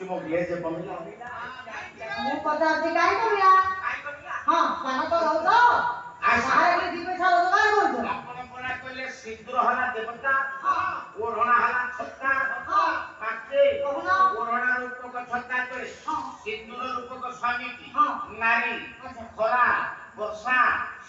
तुम ग्लेज कमिला मु पचारती काहे कमिला हां पाना तो रहउ तो आरे दी पैसा रोजगार करतो अपन बना कहले सिंदूर हला देवता ओढ़ना हला छत्ता पाके ओढ़ना रूप को छत्ता करे सिंदूर रूप को स्वामी की नारी खरा वर्षा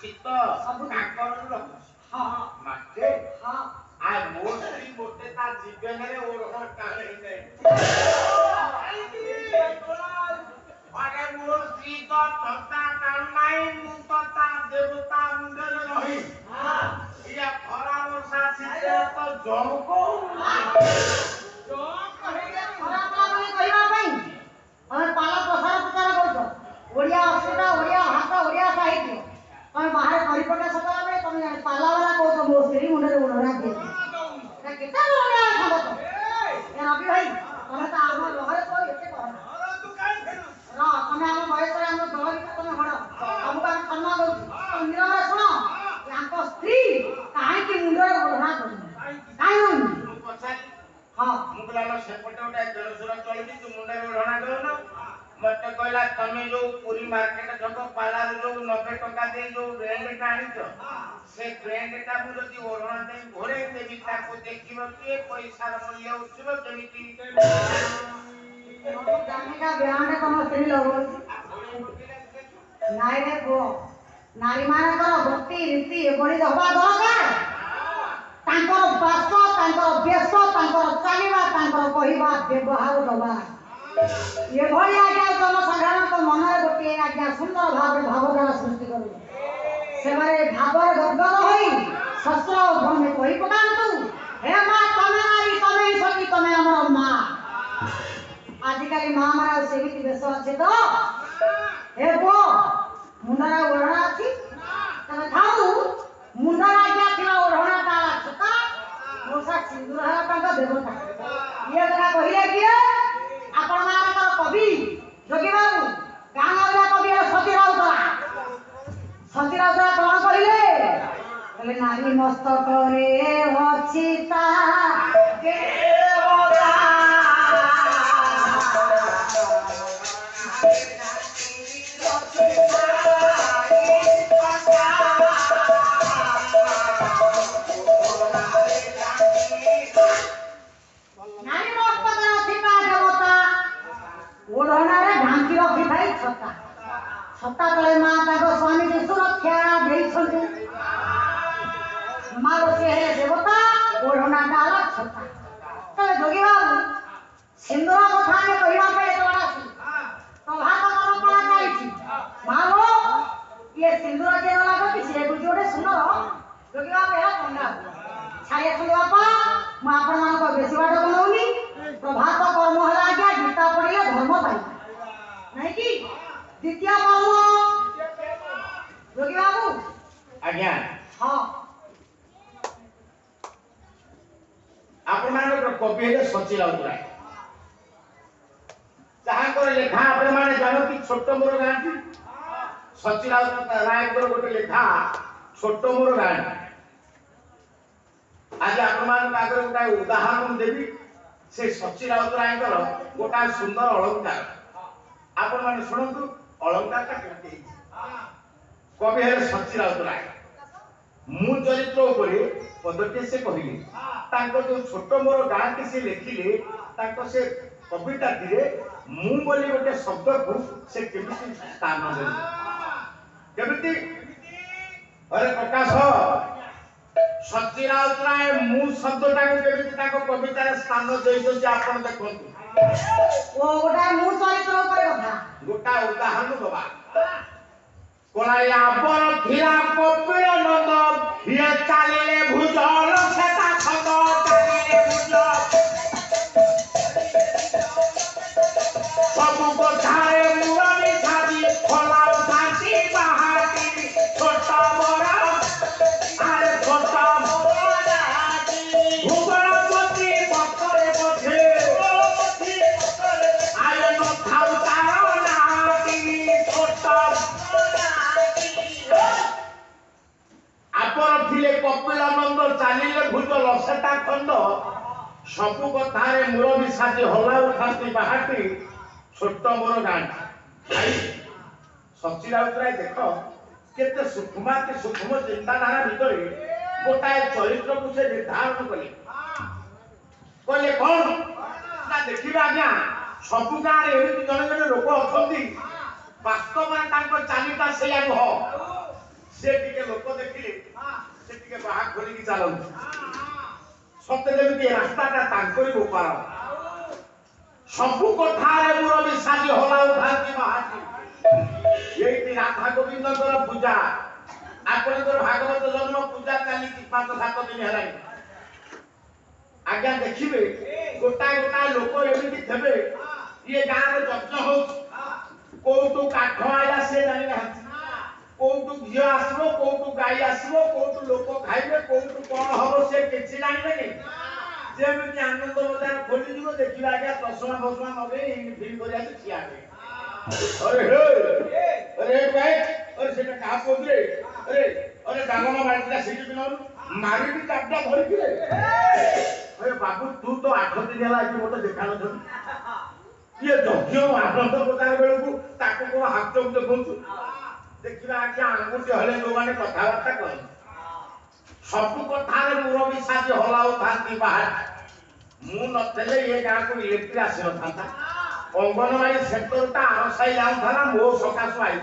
शीत काकर रख माके आ मोस्टली मोटे ता जीवन रे ओढ़ना काहे नै अरे मोर श्री तो छत्ता कान नाई मु तो ता देवता मुंडल रही या खरा वर्षा शीत तो जमको खरा पला बोली कहिबा पई हम पाला प्रसार प्रचार करतो ओडिया अस्मिता ओडिया भाषा ओडिया साहित्य हम बाहर परिपटा सतला बे तुम पाला वाला कहतो मो श्री मुंडे ओढ़ना दे केता लोने खबत ए रवि भाई तमे ता आम लहरे को एते कहना ना तमे आम बयस रे हम दलि तमे हड़ हमका सम्मान दउ तुम निरमरे सुनो यांको स्त्री काहे की मुंडे ओढ़ना करू काहे होई पछाली हां मुगलानो सेपटे उठा जलसुरा चलबी तू मुंडे ओढ़ना दउनो मते कहला तमे जो पूरी मार्केट जको पाला जो 90 टका दे जो ब्रांड का आनी छ से ब्रांड का मु जदी ओढ़ना दे घरे देबी ताको देखिबो के पैसा र मूल्य उठिबो केमिति जाने का ब्रांड तम स्त्री लगो नाई रे गो नारी मानकर भक्ति रीति एभଳି रहबा दरकार तांकर बास तांकर बेस तांकर चालिबा तांकर कहिबा व्यवहार दबा ये भली आज्ञा जन साधारण मन में गोटे आज्ञा सुंदर भाव भावधारा सृष्टि करू से भावर गदगद होई शस्त्र भ्रमे कही पकांतु हे मां तमे नारी तमे सती तमे हमर मां आजिकाली मां मारा सेविति बेस अछि तो हे गो मुंडरा ओढ़ना अछि तमे थाउ मुंडरा आज्ञा थिला ओढ़ना ताला छता मोसा सिंदूर हरा टंका देवता ये जरा कहिए कि आपण मानकर कवि जोगी बाबू गांगला कवि सती राउतरा कोन कहिले कहले नारी मस्तक रे अछिता देवता छत्ता तले मां ताको स्वामी की सुरक्षा देई छथि मारो से है देवता ओढ़ना डाला छत्ता तले जोगी बाबू सिंदूर कथा में कहिबा पे तोरा छी तो भात मन पड़ा जाई छी मारो ये सिंदूर के न लागो कि से गुजोडे सुनो जोगी बाबू है कंडा छाया सुनो बापा म आपण मान को बेसी बात बनौनी प्रभात कर्म हला गया गीता पढ़िले धर्म पाई नहीं की द्वितीय कर्म जोगी बाबू आज्ञा हां आपण माने कवि हे सची राउतराय जहां कर लेखा आपण माने जानो कि छोट मोर गांठी सची राउतराय को गोटे लेखा छोट मोर गांठी आज आपण मान आगे गोटा उदाहरण देबी से सची राउतराय को गोटा सुंदर अलंकार आपण माने सुनंतु अलंकार का केते कवि हे सची राउतराय मु चरित्र उपरे पदटे से कहिली तांको जो छोट मोर गां के से लेखिले तांको से कविता दिले मु बोली गोटे शब्द को से केमिति स्थान देले केमिति अरे प्रकाश सची राउतराय मु शब्दटा को केमिति तांको कविता रे स्थान देइछो जे आपण देखंतु ओ गोटा मु चरित्र उपरे कथा गोटा उदाहरण दबा कोलाया पर धीरा कपिल नंद ये चालिले भुजल सेता खंड चालिले भुजल सब को धारे मुरली छादी खोला शांति बहाती छोटा बड़ा अरे छोटा बड़ा भूगोल पति बकरे बधे आय न खाउ तारो नाती छोटा आपण थिले कपिलानंद चालिले भुजल सेता खंड ସବୁ କଥାରେ ମୁରବି ସାଜି ହଲାଉଥାନ୍ତି ବାହାଟି ଛୋଟ ମୋର ଗାଁଟି। ସଚି ରାଉତରାୟ ଦେଖ କେତେ ସୂକ୍ଷ୍ମ ଚିନ୍ତାଧାରା ଭିତରେ ଗୋଟାଏ ଚରିତ୍ରକୁ ସେ ନିର୍ଦ୍ଧାରଣ କଲେ। କହିଲେ କଣ ନା ଦେଖିବେ ଆଜ୍ଞା, ସବୁ ଗାଁରେ ଏମିତି ଜଣେ ଜଣେ ଲୋକ ଅଛନ୍ତି ବାସ୍ତବରେ ତାଙ୍କ ଚାଲିଟା ସେଇଆ ନୁହଁ। ସେ ଟିକେ ଲୋକ ଦେଖିଲେ ସେ ଟିକେ ବାହା ଖୋଲିକି ଚାଲନ୍ତି, ସତେ ଯେମିତି ରାସ୍ତାଟା ତାଙ୍କରି ବେପାର। ସବୁ କଥାରେ ମୁରବି ସାଜି ହଲାଉଥାନ୍ତି ବାହାଟି। ଏଇଠି ରାଧା ଗୋବିନ୍ଦଙ୍କର ପୂଜା, ଆପଣଙ୍କର ଭାଗବତ ଜନ୍ମ ପୂଜା ଚାଲିଛି 5-7 ଦିନ ହେଲାଣି। ଆଜ୍ଞା ଦେଖିବେ ଗୋଟାଏ ଲୋକ ଏମିତି ଥିବେ, ଇଏ ଗାଁରେ ଯଜ୍ଞ ହଉଛି, କୋଉଠୁ କାଠ ଆଇଲା ସେ ଜାଣିନାହାନ୍ତି, କୋଉଠୁ ଘିଅ ଆସିବ, କୋଉଠୁ ଗାଈ ଆସିବ, କୋଉଠୁ ଲୋକ ଖାଇବେ, କୋଉଠୁ କଣ ହବ ସେ କିଛି ଜାଣିବେନି। ଯେମିତି ଆନନ୍ଦ ବଜାର ଖୋଲିଯିବ ଦେଖିବା ଆଜ୍ଞା ଚଷମା ଫସମା ନଗେଇ ଫିଲ୍ କରି ଆସି ଠିଆ ହେବେ। अरे हे अरे भाई अरे सेटा का पोदरे अरे डांगमा मारला सीटी बिनर मारी भी चापटा धरि के अरे बाबू तू तो 8 दिन होला कि मोटे देखा न ये जग्य आनंद बजार बेलू ताको को हाथ चौक देखौछु देखिबा आके आंगुठी हले जो माने कथा वार्ता कर सब कथारे मुरबी साजी हलाउ थांती बाहर मु नथले ये गां को इलेक्ट्रिक आसी न थांता। अंगनवाड़ी सेक्टरटा आरसाई जाऊला मो सकाशु आई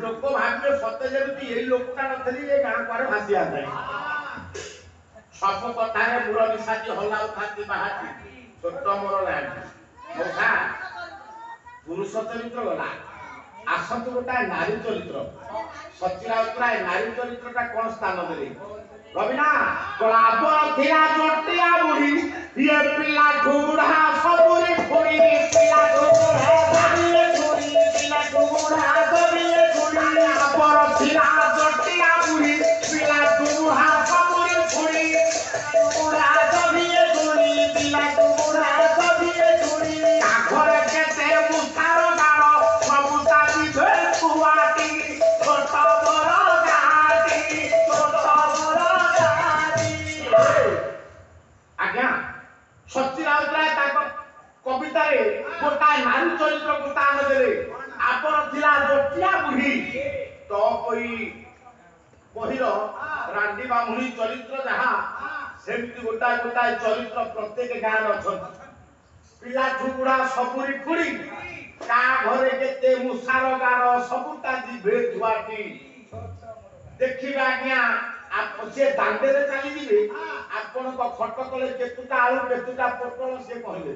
लोक भाग्य सत्य जमी यही लोकटा नथली ये गाँ कुआरे भासी आए सब कथारे मुरबी साजी हलाउ थांती बाहर छोट मोर लैंड मोखा पुरुष चरित्र गला आसतु गोटाए नारी चरित्र सची राउतराय नारी चरित्रटा कौन स्थान देले रविना कलाबर थिला जटिया बुढ़ी ये पिला ठुड़ा सबुरे छोड़ी पिला ठुड़ा सबुरे छोड़ी पिला ठुड़ा सबुरे छोड़ी कलाबर थिला जटिया बुढ़ी पिला ठुड़ा सबुरे छोड़ी ठुड़ा सबुरे छोड़ी पिला ठुड़ा सबुरे छोड़ी आखरे केते मुसार गाड़ो सब ताजी भे कुआटी छोट बड़ गाटी छोट बड़ आज्ञा सच्ची राउतराय कविता गोटाए नारी चरित्र को स्थान देले आपण थिला जटिया बुढ़ी तो बहिर रांडी बामुणी चरित्र जहा सेमती गोटाए चरित्र प्रत्येक गाँव अछंती पिला ठुकुड़ा सबुरी खुड़ी का घरे केते मुसार गार सबुता जिभे धुआटी देखिबा आज्ञा आप से दांडे रे चली जिबे आपण को खट तले केतुटा आलू केतुटा पोटल से कहले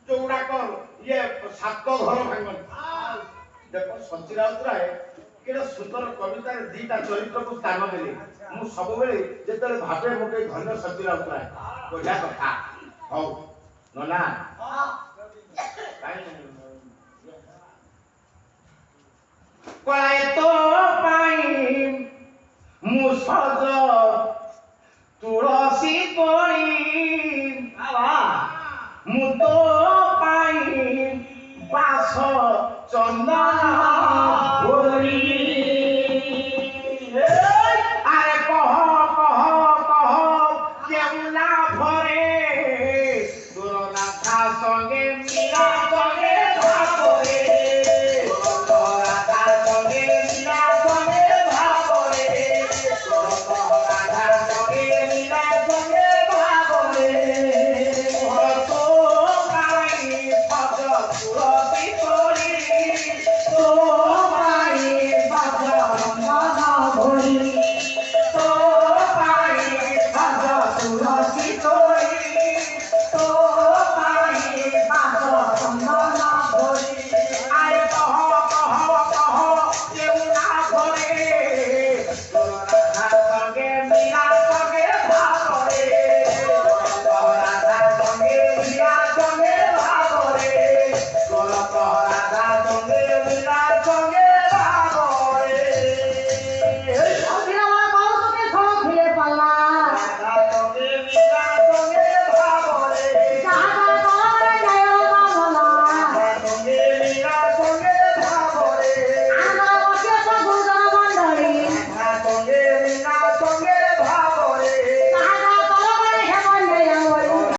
जोड़ा कर ये सात घर भांगन देखो सची राउतराय केडा सुंदर कविता रे दीटा चरित्र को स्थान देले मु सब बेले जेतले भाबे मोटे धन्य सची राउतराय बढ़िया कथा हौ नना कलाए तो पाई मुसज तुलसी कोणी मु तो पाई बास चंदन